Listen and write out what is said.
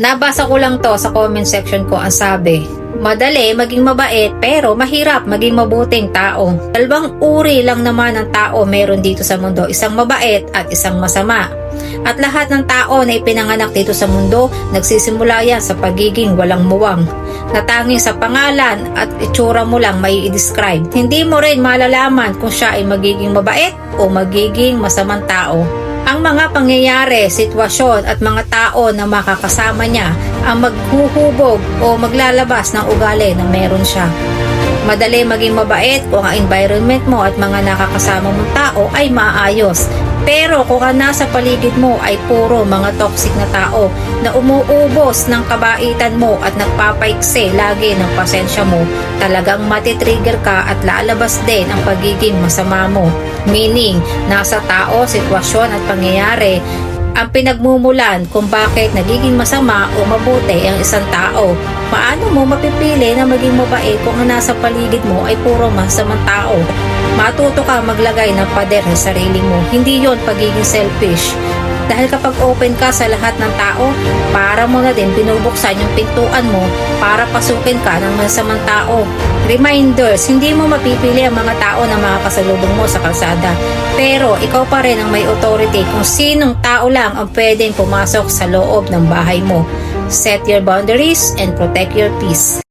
Nabasa ko lang to sa comment section ko, ang sabi, madali maging mabait pero mahirap maging mabuting tao. Dalawang uri lang naman ng tao meron dito sa mundo, isang mabait at isang masama. At lahat ng tao na ipinanganak dito sa mundo, nagsisimula yan sa pagiging walang muwang. Na tanging sa pangalan at itsura mo lang may i-describe. Hindi mo rin malalaman kung siya ay magiging mabait o magiging masamang tao. Ang mga pangyayari, sitwasyon at mga tao na makakasama niya ang maghuhubog o maglalabas ng ugali na meron siya. Madali maging mabait kung ang environment mo at mga nakakasama mong tao ay maayos. Pero kung ang nasa paligid mo ay puro mga toxic na tao na umuubos ng kabaitan mo at nagpapaikse lagi ng pasensya mo, talagang matitrigger ka at lalabas din ang pagiging masama mo. Meaning, nasa tao, sitwasyon at pangyayari ang pinagmumulan kung bakit nagiging masama o mabuti ang isang tao. Paano mo mapipili na maging mabait kung ang nasa paligid mo ay puro masamang tao? Matuto ka maglagay ng pader sa sarili mo. Hindi yon pagiging selfish. Dahil kapag open ka sa lahat ng tao, para mo na din binubuksan yung pintuan mo para pasukin ka ng masamang tao. Reminders, hindi mo mapipili ang mga tao na makakasalubong mo sa kalsada. Pero ikaw pa rin ang may authority kung sinong tao lang ang pwedeng pumasok sa loob ng bahay mo. Set your boundaries and protect your peace.